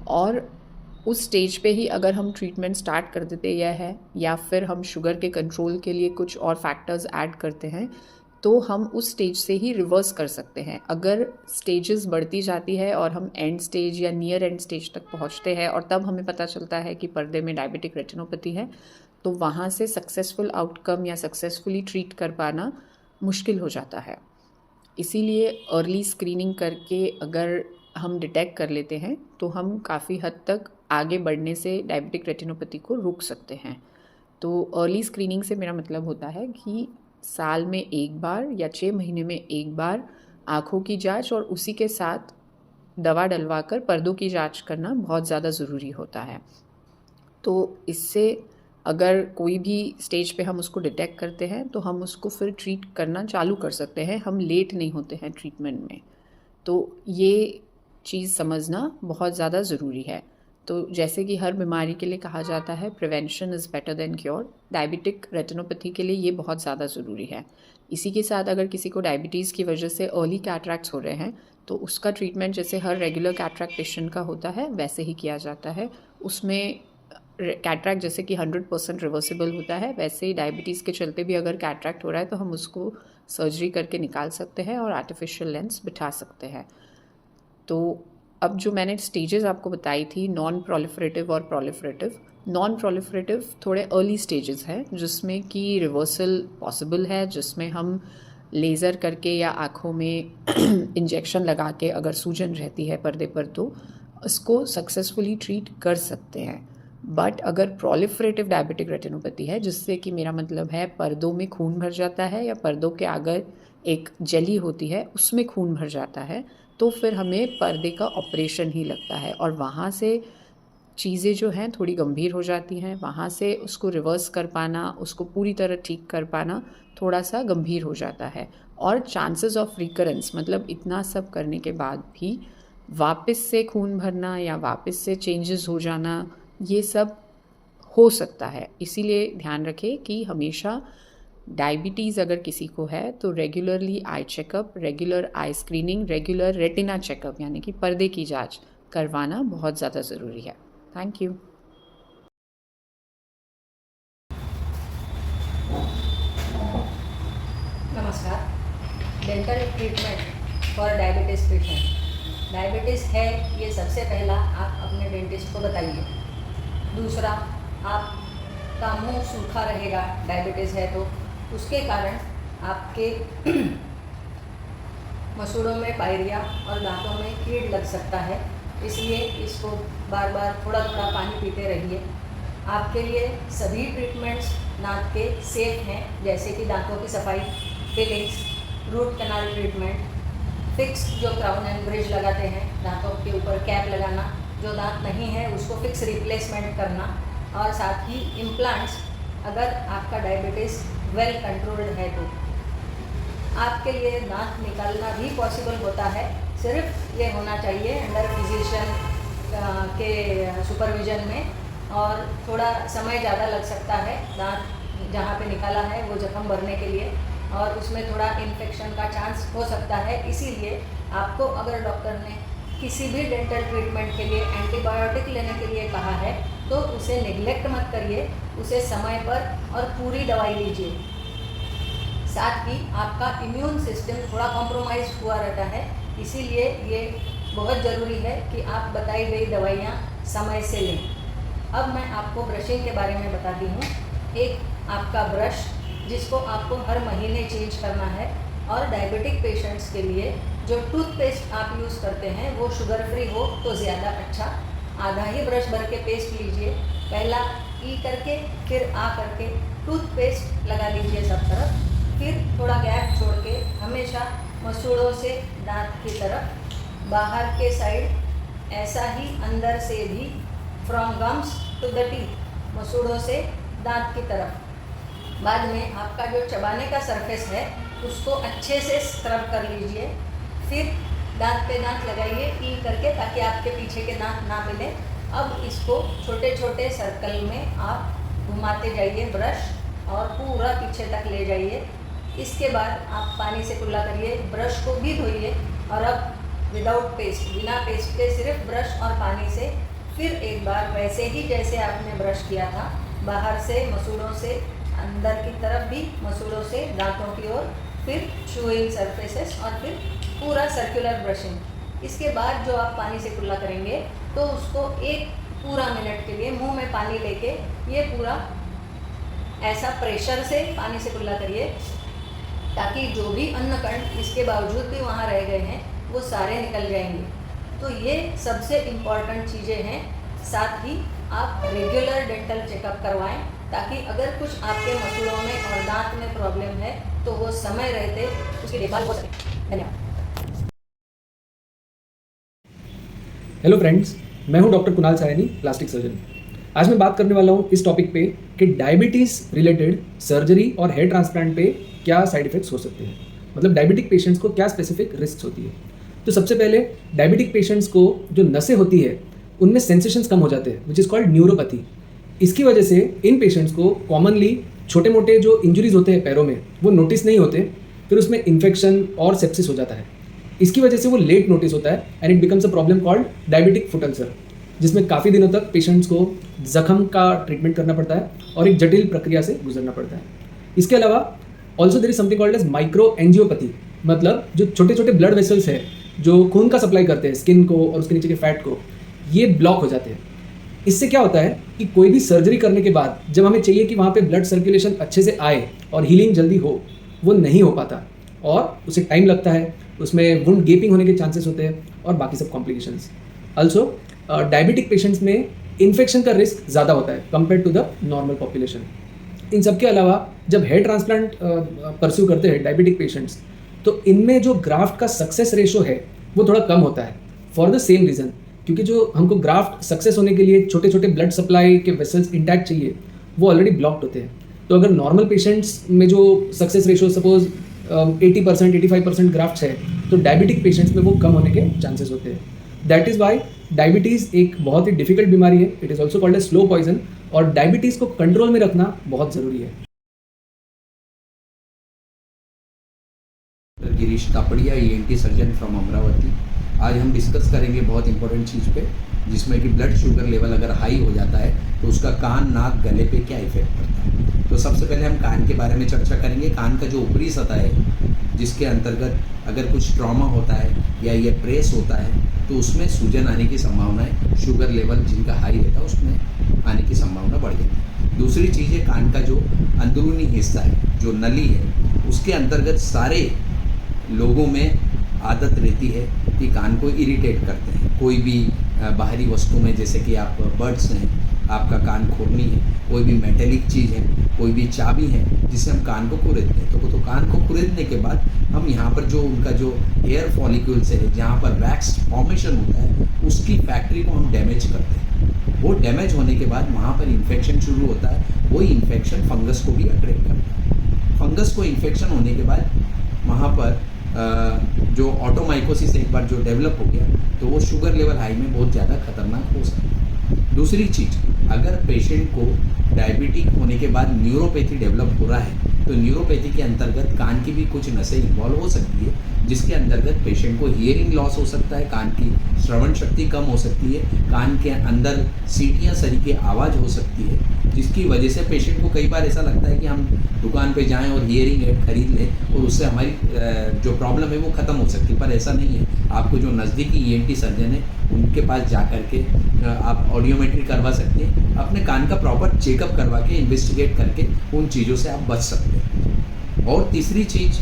और उस स्टेज पे ही अगर हम ट्रीटमेंट स्टार्ट कर देते या फिर हम शुगर के कंट्रोल के लिए कुछ और फैक्टर्स ऐड करते हैं, तो हम उस स्टेज से ही रिवर्स कर सकते हैं। अगर स्टेजेस बढ़ती जाती है और हम एंड स्टेज या नियर एंड स्टेज तक पहुंचते हैं और तब हमें पता चलता है कि पर्दे में डायबिटिक रेटिनोपैथी है, तो वहाँ से सक्सेसफुल आउटकम या सक्सेसफुली ट्रीट कर पाना मुश्किल हो जाता है। इसीलिए अर्ली स्क्रीनिंग करके अगर हम डिटेक्ट कर लेते हैं तो हम काफ़ी हद तक आगे बढ़ने से डायबिटिक रेटिनोपैथी को रोक सकते हैं। तो अर्ली स्क्रीनिंग से मेरा मतलब होता है कि साल में 1 बार या 6 महीने में 1 बार आँखों की जांच और उसी के साथ दवा डलवाकर पर्दों की जांच करना बहुत ज़्यादा ज़रूरी होता है। तो इससे अगर कोई भी स्टेज पे हम उसको डिटेक्ट करते हैं तो हम उसको फिर ट्रीट करना चालू कर सकते हैं, हम लेट नहीं होते हैं ट्रीटमेंट में। तो ये चीज़ समझना बहुत ज़्यादा ज़रूरी है। तो जैसे कि हर बीमारी के लिए कहा जाता है prevention is better than cure, diabetic retinopathy के लिए ये बहुत ज़्यादा ज़रूरी है। इसी के साथ अगर किसी को डायबिटीज़ की वजह से अर्ली कैटरैक्ट्स हो रहे हैं तो उसका ट्रीटमेंट जैसे हर रेगुलर कैटरैक्ट पेशेंट का होता है वैसे ही किया जाता है। उसमें कैटरैक्ट जैसे कि 100% रिवर्सिबल होता है, वैसे ही डायबिटीज़ के चलते भी अगर कैटरैक्ट हो रहा है तो हम उसको सर्जरी करके निकाल सकते हैं और आर्टिफिशियल लेंस बिठा सकते हैं। तो अब जो मैंने स्टेजेस आपको बताई थी, नॉन प्रोलिफरेटिव और प्रोलिफरेटिव, नॉन प्रोलिफरेटिव थोड़े अर्ली स्टेजेस हैं जिसमें कि रिवर्सल पॉसिबल है, जिसमें हम लेज़र करके या आँखों में इंजेक्शन लगा के अगर सूजन रहती है पर्दे पर तो इसको सक्सेसफुली ट्रीट कर सकते हैं। बट अगर प्रोलिफरेटिव डायबिटिक रेटिनोपैथी है, जिससे कि मेरा मतलब है पर्दों में खून भर जाता है या पर्दों के आगे एक जेली होती है उसमें खून भर जाता है, तो फिर हमें पर्दे का ऑपरेशन ही लगता है और वहाँ से चीज़ें जो हैं थोड़ी गंभीर हो जाती हैं। वहाँ से उसको रिवर्स कर पाना, उसको पूरी तरह ठीक कर पाना थोड़ा सा गंभीर हो जाता है और चांसेस ऑफ रिकरेंस, मतलब इतना सब करने के बाद भी वापस से खून भरना या वापस से चेंजेस हो जाना, ये सब हो सकता है। इसीलिए ध्यान रखें कि हमेशा डायबिटीज़ अगर किसी को है तो रेगुलरली आई चेकअप, रेगुलर आई स्क्रीनिंग, रेगुलर रेटिना चेकअप यानी कि पर्दे की जांच करवाना बहुत ज़्यादा ज़रूरी है। Thank you. नमस्कार। Dental treatment for diabetes patient. Diabetes है ये सबसे पहला आप अपने डेंटिस्ट को बताइए। दूसरा, आपका मुंह सूखा रहेगा, डायबिटीज़ है तो उसके कारण आपके मसूड़ों में पायरिया और दांतों में कीड़ लग सकता है, इसलिए इसको बार बार थोड़ा थोड़ा पानी पीते रहिए। आपके लिए सभी ट्रीटमेंट्स दांत के सेफ हैं, जैसे कि दांतों की सफाई, fillings, root canal treatment, fix जो क्राउन एंड ब्रिज लगाते हैं, दांतों के ऊपर कैप लगाना, जो दांत नहीं है उसको फिक्स रिप्लेसमेंट करना, और साथ ही इम्प्लांट्स अगर आपका डायबिटीज़ वेल कंट्रोल्ड है तो। आपके लिए दांत निकालना भी पॉसिबल होता है, सिर्फ ये होना चाहिए अंडर फिजिशियन के सुपरविजन में, और थोड़ा समय ज़्यादा लग सकता है दांत जहाँ पे निकाला है वो जख्म भरने के लिए, और उसमें थोड़ा इन्फेक्शन का चांस हो सकता है। इसीलिए आपको अगर डॉक्टर ने किसी भी डेंटल ट्रीटमेंट के लिए एंटीबायोटिक लेने के लिए कहा है तो उसे नेग्लेक्ट मत करिए, उसे समय पर और पूरी दवाई लीजिए। साथ ही आपका इम्यून सिस्टम थोड़ा कॉम्प्रोमाइज हुआ रहता है, इसीलिए ये बहुत ज़रूरी है कि आप बताई गई दवाइयाँ समय से लें। अब मैं आपको ब्रशिंग के बारे में बताती हूँ। एक आपका ब्रश जिसको आपको हर महीने चेंज करना है, और डायबिटिक पेशेंट्स के लिए जो टूथपेस्ट आप यूज़ करते हैं वो शुगर फ्री हो तो ज़्यादा अच्छा। आधा ही ब्रश भर के पेस्ट लीजिए, पहला ई करके फिर आ करके टूथपेस्ट लगा लीजिए सब तरफ, फिर थोड़ा गैप छोड़ के हमेशा मसूड़ों से दांत की तरफ, बाहर के साइड ऐसा ही अंदर से भी, from gums to the teeth, मसूड़ों से दांत की तरफ। बाद में आपका जो चबाने का सरफेस है उसको अच्छे से स्क्रब कर लीजिए, फिर दांत पे दांत लगाइए ई करके, ताकि आपके पीछे के दांत ना मिले। अब इसको छोटे छोटे सर्कल में आप घुमाते जाइए ब्रश, और पूरा पीछे तक ले जाइए। इसके बाद आप पानी से कुल्ला करिए, ब्रश को भी धोइए, और अब विदाउट पेस्ट, बिना पेस्ट के सिर्फ ब्रश और पानी से फिर एक बार वैसे ही जैसे आपने ब्रश किया था, बाहर से मसूड़ों से अंदर की तरफ भी, मसूड़ों से दांतों की ओर, फिर शूइंग सरफेसेस, और फिर पूरा सर्कुलर ब्रशिंग। इसके बाद जो आप पानी से कुल्ला करेंगे तो उसको एक पूरा मिनट के लिए मुंह में पानी लेके ये पूरा ऐसा प्रेशर से पानी से कुल्ला करिए, ताकि जो भी अन्न कण इसके बावजूद भी वहाँ रह गए हैं वो सारे निकल जाएंगे। तो ये सबसे इम्पॉर्टेंट चीज़ें हैं। साथ ही आप रेगुलर डेंटल चेकअप करवाएं, ताकि अगर कुछ आपके मसूड़ों में और दांत में प्रॉब्लम है तो वो समय रहते उसकी देखभाल हो सके। धन्यवाद। हेलो फ्रेंड्स, मैं हूं doctor Kunal Sayani, plastic surgeon. आज मैं बात करने वाला हूं इस टॉपिक पे कि डायबिटीज़ रिलेटेड सर्जरी और हेयर ट्रांसप्लांट पे क्या साइड इफ़ेक्ट्स हो सकते हैं, मतलब डायबिटिक पेशेंट्स को क्या स्पेसिफिक रिस्क होती है। तो सबसे पहले डायबिटिक पेशेंट्स को जो नसें होती है उनमें सेंसेशंस कम हो जाते हैं, विच इज़ कॉल्ड न्यूरोपैथी। इसकी वजह से इन पेशेंट्स को कॉमनली छोटे मोटे जो इंजरीज होते हैं पैरों में वो नोटिस नहीं होते, फिर उसमें इन्फेक्शन और सेप्सिस हो जाता है। इसकी वजह से वो लेट नोटिस होता है and it becomes a problem called diabetic foot ulcer, जिसमें काफ़ी दिनों तक पेशेंट्स को जख्म का ट्रीटमेंट करना पड़ता है और एक जटिल प्रक्रिया से गुजरना पड़ता है। इसके अलावा also there is something called as micro angiopathy, मतलब जो छोटे छोटे ब्लड वेसल्स है जो खून का सप्लाई करते हैं स्किन को और उसके नीचे के फैट को, ये ब्लॉक हो जाते हैं। इससे क्या होता है कि कोई भी सर्जरी करने के बाद जब हमें चाहिए कि वहाँ पे ब्लड सर्कुलेशन अच्छे से आए और हीलिंग जल्दी हो, वो नहीं हो पाता और उसे टाइम लगता है, उसमें वुंड गेपिंग होने के चांसेस होते हैं और बाकी सब कॉम्प्लिकेशंस। ऑल्सो डायबिटिक पेशेंट्स में इन्फेक्शन का रिस्क ज़्यादा होता है compare to the normal population. इन सब के अलावा जब हेयर ट्रांसप्लांट परस्यू करते हैं डायबिटिक पेशेंट्स, तो इनमें जो ग्राफ्ट का सक्सेस रेशो है वो थोड़ा कम होता है फॉर द सेम रीज़न, क्योंकि जो हमको ग्राफ्ट सक्सेस होने के लिए छोटे छोटे ब्लड सप्लाई के वेसल्स इंटैक्ट चाहिए वो ऑलरेडी ब्लॉक्ड होते हैं। तो अगर नॉर्मल पेशेंट्स में जो सक्सेस रेशो सपोज 80% 85% ग्राफ्ट्स है, तो डायबिटिक पेशेंट्स में वो कम होने के चांसेस होते हैं। दैट इज़ वाई डायबिटीज़ एक बहुत ही डिफिकल्ट बीमारी है, it is also called a slow poison, और डायबिटीज़ को कंट्रोल में रखना बहुत ज़रूरी है। Doctor Girish Kapadia, ENT surgeon from Amravati. आज हम डिस्कस करेंगे बहुत इंपॉर्टेंट चीज़ पे, जिसमें कि ब्लड शुगर लेवल अगर हाई हो जाता है तो उसका कान, नाक, गले पे क्या इफेक्ट पड़ता है। तो सबसे पहले हम कान के बारे में चर्चा करेंगे। कान का जो ऊपरी सतह है, जिसके अंतर्गत अगर कुछ ट्रॉमा होता है या ये प्रेस होता है तो उसमें सूजन आने की संभावना है। शुगर लेवल जिनका हाई रहता है उसमें आने की संभावना बढ़ जाती है। दूसरी चीज़ है कान का जो अंदरूनी हिस्सा है, जो नली है, उसके अंतर्गत सारे लोगों में आदत रहती है कि कान को इरिटेट करते हैं। कोई भी बाहरी वस्तु में, जैसे कि आप बर्ड्स हैं, आपका कान खोलनी है, कोई भी मेटेलिक चीज़ है, कोई भी चाबी है जिससे हम कान को खुरेदते हैं। तो कान को खुरेदने के बाद हम यहाँ पर जो उनका जो एयर फॉलिक्यूल्स है, जहाँ पर वैक्स फॉर्मेशन होता है, उसकी फैक्ट्री को हम डैमेज करते हैं। वो डैमेज होने के बाद वहाँ पर इन्फेक्शन शुरू होता है। वही इन्फेक्शन फंगस को भी अट्रैक्ट करता है। फंगस को इन्फेक्शन होने के बाद वहाँ पर जो ऑटोमाइकोसिस एक बार जो डेवलप हो गया तो वो शुगर लेवल हाई में बहुत ज़्यादा खतरनाक हो सकता है। दूसरी चीज़, अगर पेशेंट को डायबिटिक होने के बाद न्यूरोपैथी डेवलप हो रहा है तो न्यूरोपैथी के अंतर्गत कान की भी कुछ नसें इन्वॉल्व हो सकती है, जिसके अंतर्गत पेशेंट को हियरिंग लॉस हो सकता है, कान की श्रवण शक्ति कम हो सकती है, कान के अंदर सीटियाँ सरी की आवाज़ हो सकती है, जिसकी वजह से पेशेंट को कई बार ऐसा लगता है कि हम दुकान पे जाएं और हियरिंग एड खरीद लें और उससे हमारी जो प्रॉब्लम है वो ख़त्म हो सकती है। पर ऐसा नहीं है। आपको जो नज़दीकी ENT सर्जन है उनके पास जा कर के आप ऑडियोमेट्री करवा सकते हैं, अपने कान का प्रॉपर चेकअप करवा के इन्वेस्टिगेट करके उन चीज़ों से आप बच सकते हैं। और तीसरी चीज़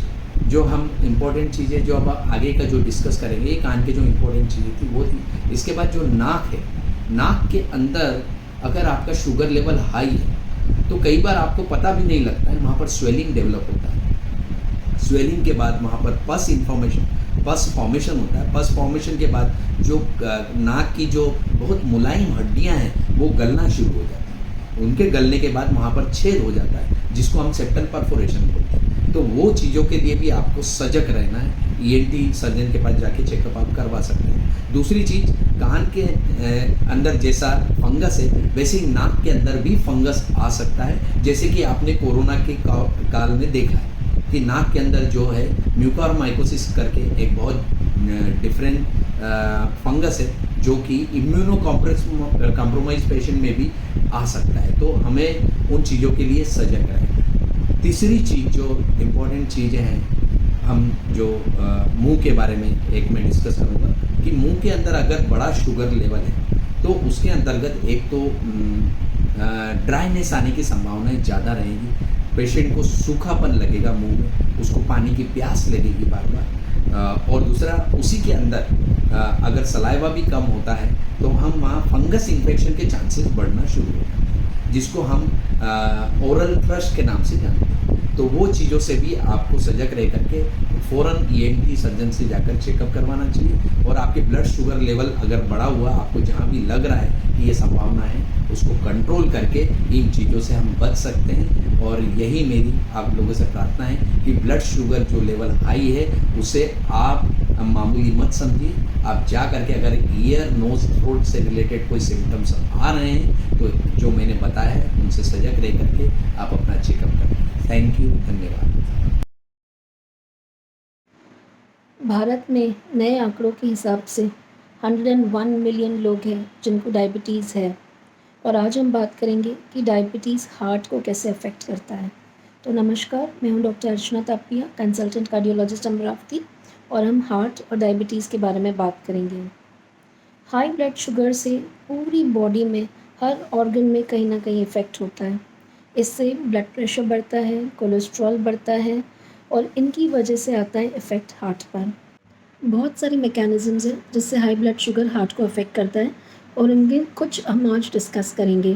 जो हम इम्पोर्टेंट चीज़ें जो अब आगे का जो डिस्कस करेंगे, ये कान के जो इम्पोर्टेंट चीज़ें थी वो थी। इसके बाद जो नाक है, नाक के अंदर अगर आपका शुगर लेवल हाई है तो कई बार आपको पता भी नहीं लगता है, वहाँ पर स्वेलिंग डेवलप होता है। स्वेलिंग के बाद वहाँ पर पस फॉर्मेशन होता है। पस फॉर्मेशन के बाद जो नाक की जो बहुत मुलायम हड्डियाँ हैं वो गलना शुरू हो जाती हैं। उनके गलने के बाद वहाँ पर छेद हो जाता है, जिसको हम सेप्टल परफोरेशन बोलते हैं। तो वो चीज़ों के लिए भी आपको सजग रहना है। ENT सर्जन के पास जाके चेकअप आप करवा सकते हैं। दूसरी चीज़, कान के अंदर जैसा फंगस है वैसे ही नाक के अंदर भी फंगस आ सकता है, जैसे कि आपने कोरोना के काल में देखा है कि नाक के अंदर जो है म्यूकोरमाइकोसिस करके एक बहुत डिफरेंट फंगस है, जो कि इम्यूनो कॉम्प्रोमाइज पेशेंट में भी आ सकता है। तो हमें उन चीज़ों के लिए सजग रहें। तीसरी चीज़ जो इम्पोर्टेंट चीज़ें हैं, हम जो मुंह के बारे में एक मैं डिस्कस करूँगा कि मुंह के अंदर अगर बड़ा शुगर लेवल है तो उसके अंतर्गत एक तो ड्राइनेस आने की संभावनाएं ज़्यादा रहेगी। पेशेंट को सूखापन लगेगा मुंह में, उसको पानी की प्यास लगेगी बार बार। और दूसरा, उसी के अंदर अगर सलाइवा भी कम होता है तो हम वहाँ फंगस इन्फेक्शन के चांसेस बढ़ना शुरू हो जाते हैं, जिसको हम ओरल थ्रश के नाम से जानते हैं। तो वो चीज़ों से भी आपको सजग रह करके फ़ौरन ENT सर्जन से जाकर चेकअप करवाना चाहिए। और आपके ब्लड शुगर लेवल अगर बढ़ा हुआ, आपको जहाँ भी लग रहा है कि ये संभावना है, उसको कंट्रोल करके इन चीज़ों से हम बच सकते हैं। और यही मेरी आप लोगों से प्रार्थना है कि ब्लड शुगर जो लेवल हाई है उसे आप मामूली मत समझिए। आप जा करके अगर ईयर, नोज, थ्रोट से रिलेटेड कोई सिम्टम्स आ रहे हैं तो जो मैंने बताया है उनसे सजग रह करके आप अपना चेकअप करें। थैंक यू, धन्यवाद। भारत में नए आंकड़ों के हिसाब से 101 मिलियन लोग हैं जिनको डायबिटीज़ है। और आज हम बात करेंगे कि डायबिटीज़ हार्ट को कैसे अफेक्ट करता है। तो नमस्कार, मैं हूं डॉक्टर अर्चना तापिया, कंसल्टेंट कार्डियोलॉजिस्ट अमरावती, और हम हार्ट और डायबिटीज़ के बारे में बात करेंगे। हाई ब्लड शुगर से पूरी बॉडी में हर ऑर्गन में कहीं ना कहीं इफ़ेक्ट होता है। इससे ब्लड प्रेशर बढ़ता है, कोलेस्ट्रॉल बढ़ता है, और इनकी वजह से आता है इफ़ेक्ट हार्ट पर। बहुत सारी मैकेनिज़म्स हैं जिससे हाई ब्लड शुगर हार्ट को अफेक्ट करता है, और इनके कुछ हम आज डिस्कस करेंगे।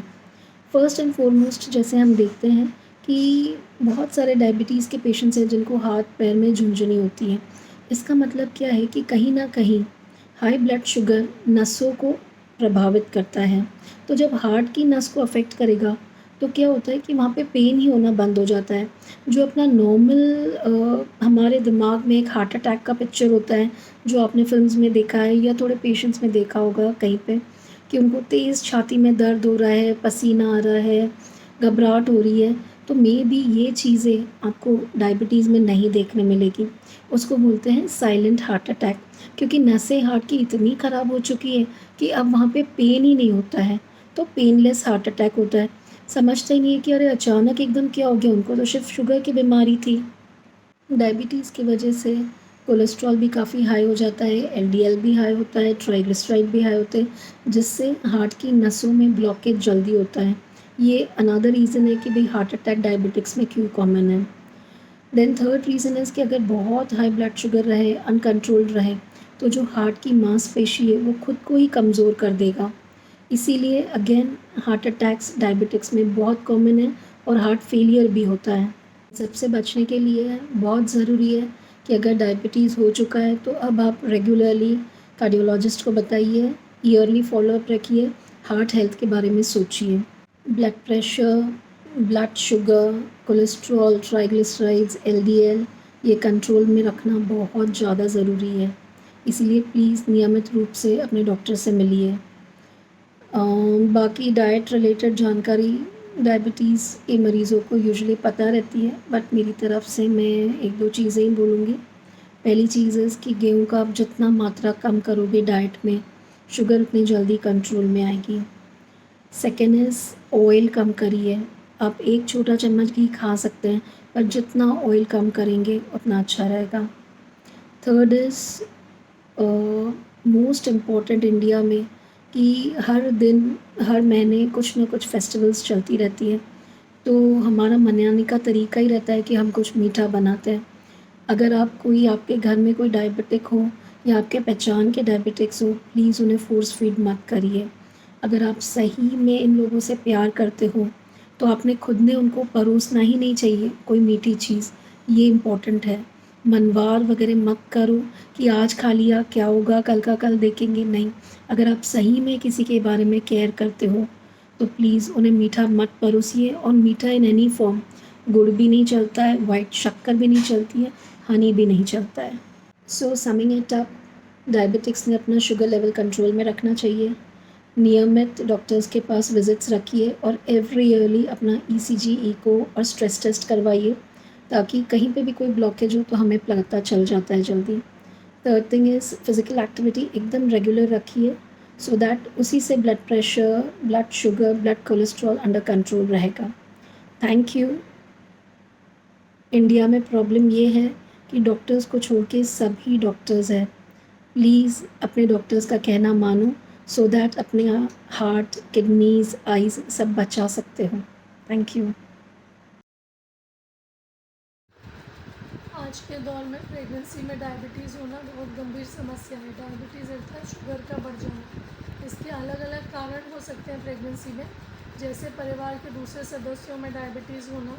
फर्स्ट एंड फॉरमोस्ट, जैसे हम देखते हैं कि बहुत सारे डायबिटीज़ के पेशेंट्स हैं जिनको हाथ पैर में झुनझुनी होती है। इसका मतलब क्या है कि कहीं ना कहीं हाई ब्लड शुगर नसों को प्रभावित करता है। तो जब हार्ट की नस को अफेक्ट करेगा तो क्या होता है कि वहाँ पे पेन ही होना बंद हो जाता है। जो अपना नॉर्मल हमारे दिमाग में एक हार्ट अटैक का पिक्चर होता है, जो आपने फिल्म्स में देखा है या थोड़े पेशेंट्स में देखा होगा कहीं पे, कि उनको तेज़ छाती में दर्द हो रहा है, पसीना आ रहा है, घबराहट हो रही है, तो मे बी ये चीज़ें आपको डायबिटीज़ में नहीं देखने मिलेगी। उसको बोलते हैं साइलेंट हार्ट अटैक, क्योंकि नसें हार्ट की इतनी ख़राब हो चुकी है कि अब वहाँ पे पेन ही नहीं होता है, तो पेनलेस हार्ट अटैक होता है। समझते ही नहीं है कि अरे अचानक एकदम क्या हो गया, उनको तो सिर्फ शुगर की बीमारी थी। डायबिटीज़ की वजह से कोलेस्ट्रॉल भी काफ़ी हाई हो जाता है, एलडीएल भी हाई होता है, ट्राइग्लिसराइड भी हाई होते हैं, जिससे हार्ट की नसों में ब्लॉकेज जल्दी होता है। ये अनदर रीज़न है कि भाई हार्ट अटैक डायबिटिक्स में क्यों कॉमन है। देन थर्ड रीज़न इज़ कि अगर बहुत हाई ब्लड शुगर रहे, अनकंट्रोल्ड रहे, तो जो हार्ट की मांसपेशी है वो खुद को ही कमज़ोर कर देगा। इसीलिए अगेन हार्ट अटैक्स डायबिटिक्स में बहुत कॉमन है और हार्ट फेलियर भी होता है। सबसे बचने के लिए बहुत ज़रूरी है कि अगर डायबिटीज़ हो चुका है तो अब आप रेगुलरली कार्डियोलॉजिस्ट को बताइए, ईयरली फॉलोअप रखिए, हार्ट हेल्थ के बारे में सोचिए। Blood pressure, blood sugar, cholesterol, triglycerides, LDL ये कंट्रोल में रखना बहुत ज़्यादा ज़रूरी है। इसीलिए प्लीज़ नियमित रूप से अपने डॉक्टर से मिलिए। बाकी डाइट रिलेटेड जानकारी डायबिटीज़ के मरीज़ों को यूजुअली पता रहती है, बट मेरी तरफ से मैं 1-2 चीज़ें ही बोलूँगी। पहली चीज़ है कि गेहूँ का आप जितना मात्रा कम करोगे डाइट में, शुगर उतनी जल्दी कंट्रोल में आएगी। सेकेंड इज़ ऑयल कम करिए। आप 1 छोटा चम्मच घी खा सकते हैं, पर जितना ऑयल कम करेंगे उतना अच्छा रहेगा। Third is most important India में कि हर दिन, हर महीने कुछ ना कुछ फेस्टिवल्स चलती रहती है, तो हमारा मनाने का तरीका ही रहता है कि हम कुछ मीठा बनाते हैं। अगर आपके घर में कोई डायबिटिक हो या आपके पहचान के डायबिटिक्स हो, प्लीज़ उन्हें फ़ोर्स फीड मत करिए। अगर आप सही में इन लोगों से प्यार करते हो, तो आपने खुद ने उनको परोसना ही नहीं चाहिए कोई मीठी चीज़, ये इम्पोर्टेंट है। मनवार वगैरह मत करो कि आज खा लिया क्या होगा, कल का कल देखेंगे, नहीं। अगर आप सही में किसी के बारे में केयर करते हो तो प्लीज़ उन्हें मीठा मत परोसिए, और मीठा इन एनी फॉर्म, गुड़ भी नहीं चलता है, वाइट शक्कर भी नहीं चलती है, हनी भी नहीं चलता है। सो समिंग इट अप, डायबिटिक्स ने अपना शुगर लेवल कंट्रोल में रखना चाहिए। नियमित डॉक्टर्स के पास विजिट्स रखिए और एवरी ईयरली अपना ईसीजी, इको और स्ट्रेस टेस्ट करवाइए, ताकि कहीं पे भी कोई ब्लॉकेज हो तो हमें पता चल जाता है जल्दी। Third thing is physical activity एकदम रेगुलर रखिए, सो दैट उसी से blood pressure, blood sugar, blood cholesterol under control रहेगा। Thank you. इंडिया में प्रॉब्लम ये है कि डॉक्टर्स को छोड़ के सभी डॉक्टर्स हैं। प्लीज़ अपने डॉक्टर्स का कहना मानो, सो दैट अपने हार्ट, किडनीज़, आइज़ सब बचा सकते हो। Thank you. आज के दौर में प्रेगनेंसी में डायबिटीज़ होना बहुत गंभीर समस्या है। डायबिटीज़ अर्थात शुगर का बढ़ जाना। इसके अलग अलग कारण हो सकते हैं प्रेगनेंसी में, जैसे परिवार के दूसरे सदस्यों में डायबिटीज़ होना,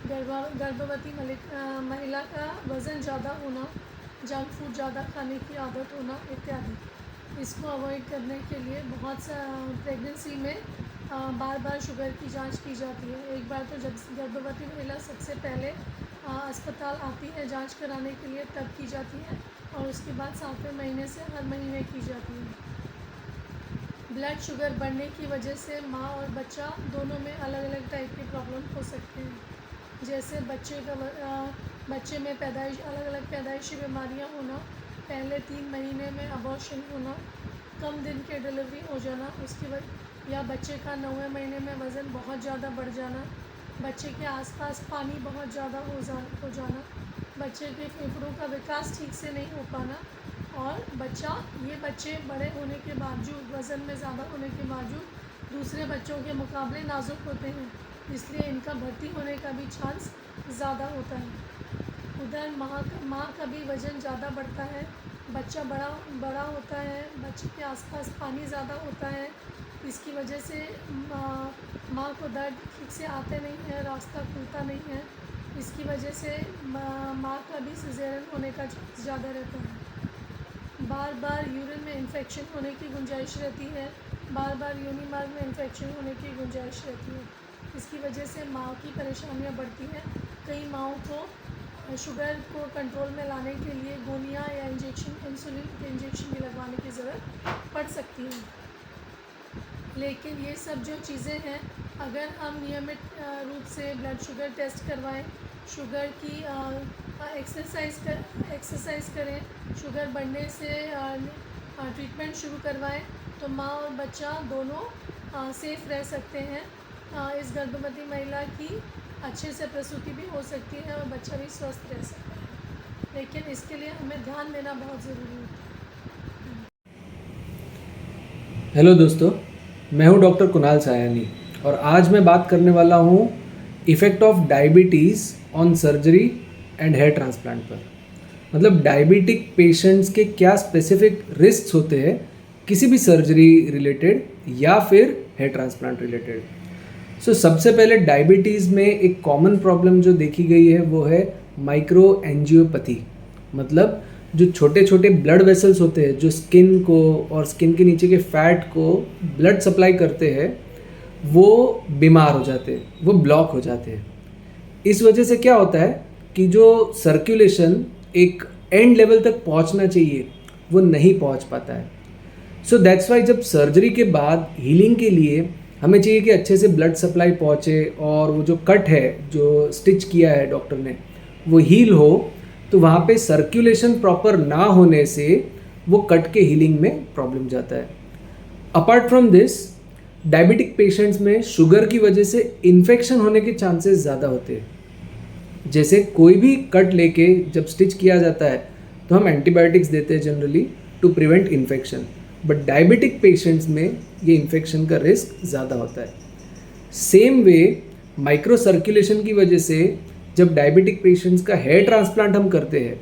गर्भवती महिला का वज़न ज़्यादा होना, जंक फूड ज़्यादा खाने की आदत होना इत्यादि। इसको अवॉइड करने के लिए बहुत सा प्रेगनेंसी में बार बार शुगर की जांच की जाती है। एक बार तो जब गर्भवती महिला सबसे पहले अस्पताल आती है जांच कराने के लिए, तब की जाती है, और उसके बाद 7वें महीने से हर महीने की जाती है। ब्लड शुगर बढ़ने की वजह से माँ और बच्चा दोनों में अलग अलग टाइप के प्रॉब्लम हो सकते हैं, जैसे बच्चे में अलग अलग पैदाइशी बीमारियाँ होना, पहले 3 महीने में अबॉर्शन होना, कम दिन के डिलीवरी हो जाना, या बच्चे का 9वें महीने में वज़न बहुत ज़्यादा बढ़ जाना, बच्चे के आसपास पानी बहुत ज़्यादा हो जाना, बच्चे के फेफड़ों का विकास ठीक से नहीं हो पाना, और बच्चे बड़े होने के बावजूद, वज़न में ज़्यादा होने के बावजूद दूसरे बच्चों के मुकाबले नाजुक होते हैं, इसलिए इनका भर्ती होने का भी चांस ज़्यादा होता है। उधर माँ का भी वज़न ज़्यादा बढ़ता है, बच्चा बड़ा होता है, बच्चे के आसपास पानी ज़्यादा होता है, इसकी वजह से माँ को दर्द ठीक से आते नहीं है, रास्ता खुलता नहीं है, इसकी वजह से माँ का भी सिज़ेरियन होने का चांस ज़्यादा रहता है। बार बार यूरिन में इन्फेक्शन होने की गुंजाइश रहती है, बार बार योनि मार्ग में इन्फेक्शन होने की गुंजाइश रहती है, इसकी वजह से माँ की परेशानियाँ बढ़ती हैं। कई माँओं को शुगर को कंट्रोल में लाने के लिए गोलियाँ या इंसुलिन के इंजेक्शन भी लगवाने की ज़रूरत पड़ सकती है। लेकिन ये सब जो चीज़ें हैं, अगर हम नियमित रूप से ब्लड शुगर टेस्ट करवाएं, शुगर की एक्सरसाइज करें। शुगर बढ़ने से ट्रीटमेंट शुरू करवाएं तो माँ और बच्चा दोनों सेफ रह सकते हैं। इस गर्भवती महिला की अच्छे से प्रसूति भी हो सकती है और बच्चा भी स्वस्थ रह सकता है, लेकिन इसके लिए हमें ध्यान देना बहुत ज़रूरी होता है। हेलो दोस्तों, मैं हूं डॉक्टर कुणाल सायानी और आज मैं बात करने वाला हूं effect of diabetes on surgery and hair transplant पर। मतलब डायबिटिक पेशेंट्स के क्या स्पेसिफिक रिस्क होते हैं किसी भी सर्जरी रिलेटेड या फिर हेयर ट्रांसप्लांट रिलेटेड। सो सबसे पहले डायबिटीज़ में एक कॉमन प्रॉब्लम जो देखी गई है वो है माइक्रो एंजियोपैथी। मतलब जो छोटे छोटे ब्लड वेसल्स होते हैं जो स्किन को और स्किन के नीचे के फैट को ब्लड सप्लाई करते हैं वो बीमार हो जाते हैं, वो ब्लॉक हो जाते हैं। इस वजह से क्या होता है कि जो सर्कुलेशन एक एंड लेवल तक पहुंचना चाहिए वो नहीं पहुंच पाता है। सो दैट्स वाई जब सर्जरी के बाद हीलिंग के लिए हमें चाहिए कि अच्छे से ब्लड सप्लाई पहुंचे और वो जो कट है जो स्टिच किया है डॉक्टर ने वो हील हो, तो वहाँ पे सर्कुलेशन प्रॉपर ना होने से वो कट के हीलिंग में प्रॉब्लम जाता है। Apart from this diabetic patients में शुगर की वजह से इन्फेक्शन होने के चांसेस ज़्यादा होते हैं। जैसे कोई भी कट लेके जब स्टिच किया जाता है तो हम एंटीबायोटिक्स देते हैं generally to prevent infection, but diabetic patients में ये इन्फेक्शन का रिस्क ज़्यादा होता है। सेम वे माइक्रो सर्कुलेशन की वजह से जब डायबिटिक पेशेंट्स का हेयर ट्रांसप्लांट हम करते हैं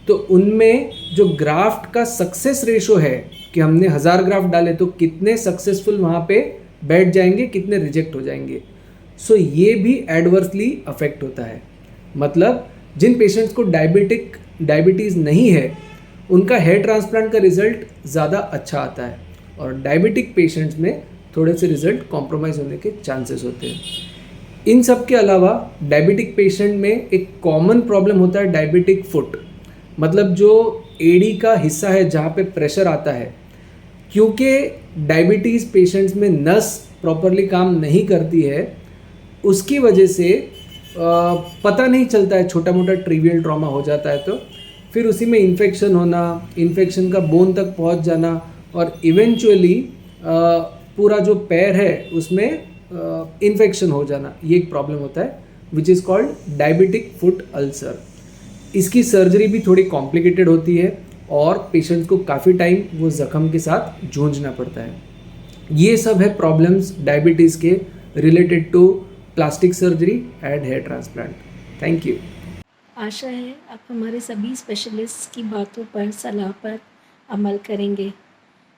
तो उनमें जो ग्राफ्ट का सक्सेस रेशो है कि हमने 1000 ग्राफ्ट डाले तो कितने सक्सेसफुल वहाँ पे बैठ जाएंगे, कितने रिजेक्ट हो जाएंगे। सो ये भी एडवर्सली अफेक्ट होता है। मतलब जिन पेशेंट्स को डायबिटीज़ नहीं है उनका हेयर ट्रांसप्लांट का रिज़ल्ट ज़्यादा अच्छा आता है और डायबिटिक पेशेंट्स में थोड़े से रिज़ल्ट कॉम्प्रोमाइज़ होने के चांसेस होते हैं। इन सब के अलावा डायबिटिक पेशेंट में एक कॉमन प्रॉब्लम होता है डायबिटिक फुट। मतलब जो एड़ी का हिस्सा है जहाँ पे प्रेशर आता है, क्योंकि डायबिटीज़ पेशेंट्स में नस प्रॉपरली काम नहीं करती है उसकी वजह से पता नहीं चलता है, छोटा मोटा ट्रिवियल ट्रॉमा हो जाता है तो फिर उसी में इन्फेक्शन होना, इन्फेक्शन का बोन तक पहुंच जाना और इवेंचुअली पूरा जो पैर है उसमें इन्फेक्शन हो जाना, ये एक प्रॉब्लम होता है which is called diabetic foot ulcer. इसकी सर्जरी भी थोड़ी कॉम्प्लिकेटेड होती है और पेशेंट्स को काफ़ी टाइम वो ज़ख्म के साथ जूझना पड़ता है। ये सब है प्रॉब्लम्स डायबिटीज़ के related to plastic surgery and hair transplant. Thank you. आशा है आप हमारे सभी स्पेशलिस्ट्स की बातों पर, सलाह पर अमल करेंगे।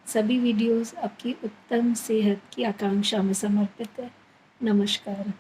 सभी वीडियोस आपकी उत्तम सेहत की आकांक्षा में समर्पित है। नमस्कार।